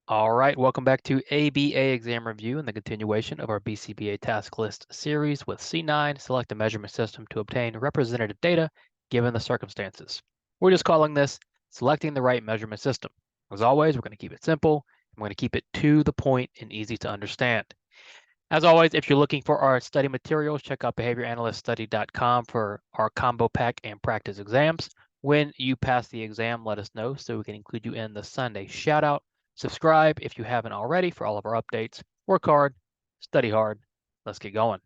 All right, welcome back to ABA exam review and the continuation of our BCBA task list series with C9, select a measurement system to obtain representative data given the circumstances. We're just calling this selecting the right measurement system. As always, we're going to keep it simple. I'm going to keep it to the point and easy to understand. As always, if you're looking for our study materials, check out behavioranalyststudy.com for our combo pack and practice exams. When you pass the exam, let us know so we can include you in the Sunday shout out. Subscribe if you haven't already for all of our updates. Work hard, study hard. Let's get going.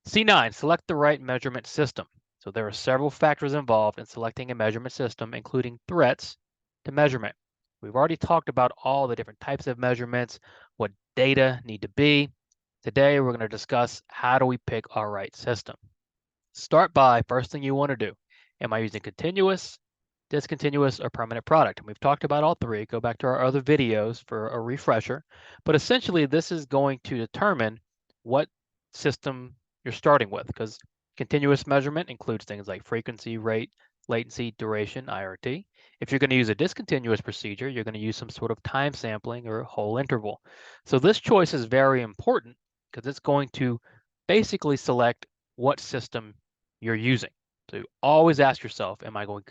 C9, select the right measurement system. So there are several factors involved in selecting a measurement system, including threats to measurement. We've already talked about all the different types of measurements, what data need to be. Today, we're going to discuss how do we pick our right system. Start by, first thing you want to do, am I using continuous, discontinuous, or permanent product? And we've talked about all three. Go back to our other videos for a refresher. But essentially, this is going to determine what system you're starting with, because continuous measurement includes things like frequency, rate, latency, duration, IRT. If you're going to use a discontinuous procedure, you're going to use some sort of time sampling or whole interval. So this choice is very important because it's going to basically select what system you're using. So always ask yourself, am I going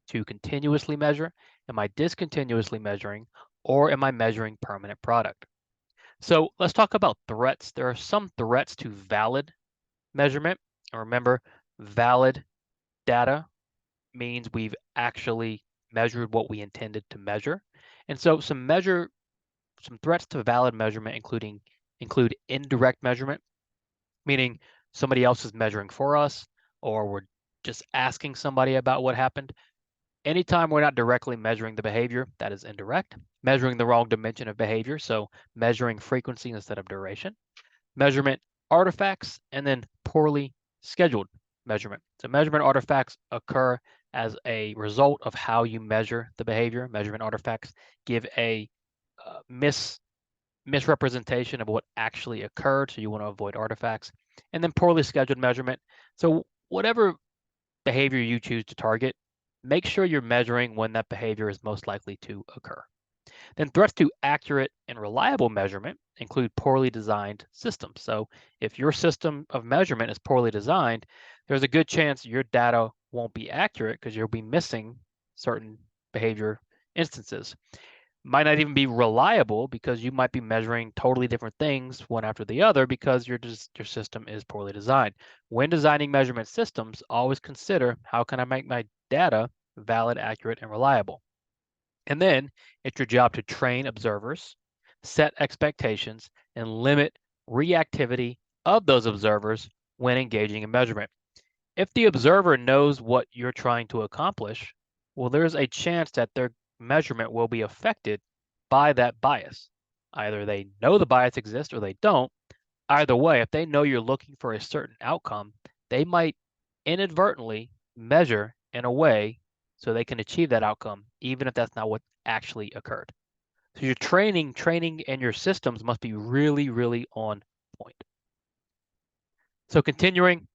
to continuously measure? Am I discontinuously measuring? Or am I measuring permanent product? So let's talk about threats. There are some threats to valid measurement. And remember, valid data means we've actually measured what we intended to measure. And so some threats to valid measurement include indirect measurement, meaning somebody else is measuring for us, or we're just asking somebody about what happened. Anytime we're not directly measuring the behavior, that is indirect. Measuring the wrong dimension of behavior, so measuring frequency instead of duration. Measurement artifacts, and then poorly scheduled measurement. So measurement artifacts occur as a result of how you measure the behavior. Measurement artifacts give a misrepresentation of what actually occurred, so you want to avoid artifacts. And then poorly scheduled measurement. So whatever behavior you choose to target, make sure you're measuring when that behavior is most likely to occur. Then threats to accurate and reliable measurement include poorly designed systems. So if your system of measurement is poorly designed, there's a good chance your data won't be accurate because you'll be missing certain behavior instances. Might not even be reliable because you might be measuring totally different things one after the other because your system is poorly designed. When designing measurement systems, always consider how can I make my data valid, accurate, and reliable. And then it's your job to train observers, set expectations, and limit reactivity of those observers when engaging in measurement. If the observer knows what you're trying to accomplish, well, there's a chance that their measurement will be affected by that bias. Either they know the bias exists or they don't. Either way, if they know you're looking for a certain outcome, they might inadvertently measure in a way so they can achieve that outcome, even if that's not what actually occurred. So your training and your systems must be really, really on point. So continuing,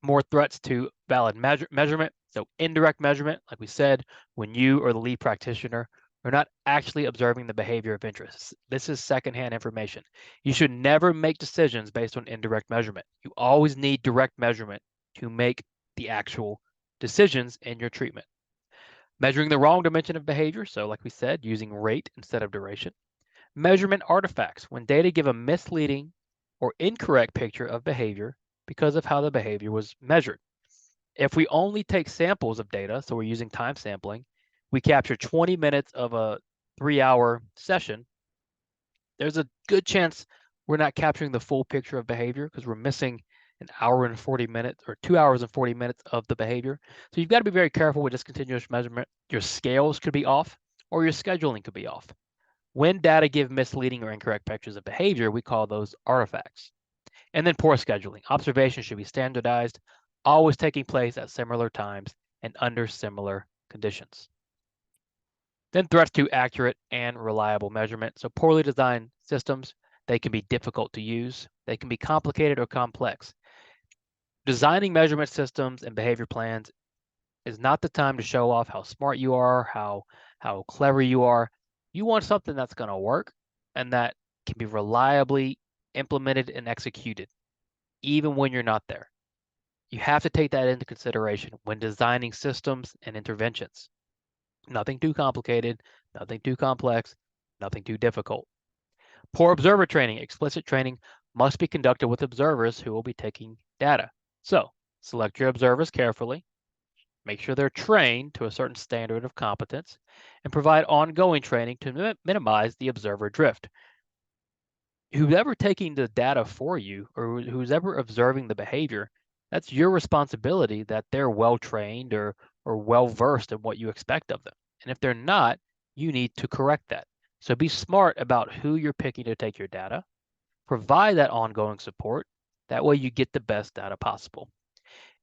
more threats to valid measurement. So indirect measurement, like we said, when you or the lead practitioner are not actually observing the behavior of interest. This is secondhand information. You should never make decisions based on indirect measurement. You always need direct measurement to make the actual decisions in your treatment. Measuring the wrong dimension of behavior. So like we said, using rate instead of duration. Measurement artifacts, when data give a misleading or incorrect picture of behavior because of how the behavior was measured. If we only take samples of data, so we're using time sampling, we capture 20 minutes of a 3-hour session, there's a good chance we're not capturing the full picture of behavior because we're missing an hour and 40 minutes or 2 hours and 40 minutes of the behavior. So you've got to be very careful with discontinuous measurement. Your scales could be off or your scheduling could be off. When data give misleading or incorrect pictures of behavior, we call those artifacts. And then poor scheduling. Observations should be standardized, always taking place at similar times and under similar conditions. Then threats to accurate and reliable measurement. So poorly designed systems, they can be difficult to use. They can be complicated or complex. Designing measurement systems and behavior plans is not the time to show off how smart you are, how clever you are. You want something that's going to work and that can be reliably implemented and executed, even when you're not there. You have to take that into consideration when designing systems and interventions. Nothing too complicated, nothing too complex, nothing too difficult. Poor observer training. Explicit training must be conducted with observers who will be taking data. So, select your observers carefully, make sure they're trained to a certain standard of competence, and provide ongoing training to minimize the observer drift. Who's ever taking the data for you or who's ever observing the behavior, that's your responsibility that they're well trained or well versed in what you expect of them. And if they're not, you need to correct that. So be smart about who you're picking to take your data, provide that ongoing support. That way you get the best data possible.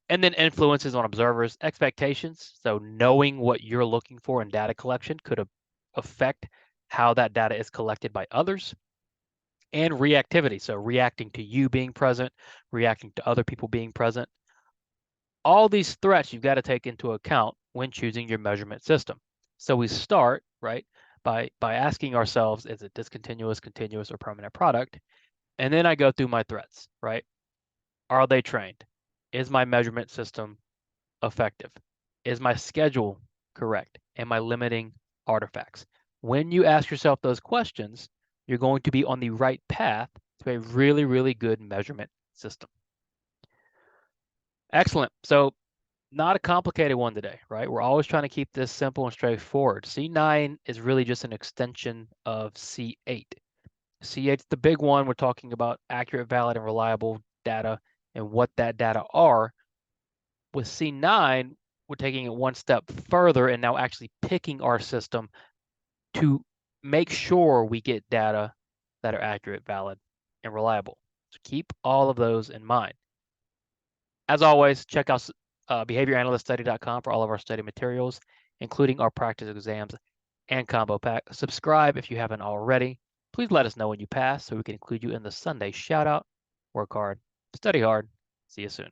And then influences on observers' expectations. So knowing what you're looking for in data collection could affect how that data is collected by others. And reactivity. So reacting to you being present, reacting to other people being present. All these threats you've got to take into account when choosing your measurement system. So we start, right, by asking ourselves, is it discontinuous, continuous, or permanent product? And then I go through my threats, right? Are they trained? Is my measurement system effective? Is my schedule correct? Am I limiting artifacts? When you ask yourself those questions, you're going to be on the right path to a really, really good measurement system. Excellent. So not a complicated one today, right? We're always trying to keep this simple and straightforward. C9 is really just an extension of C8. C8 is the big one. We're talking about accurate, valid, and reliable data and what that data are. With C9, we're taking it one step further and now actually picking our system to make sure we get data that are accurate, valid, and reliable. So keep all of those in mind. As always, check out behavioranalyststudy.com for all of our study materials, including our practice exams and combo pack. Subscribe if you haven't already. Please let us know when you pass so we can include you in the Sunday shout out. Work hard, study hard. See you soon.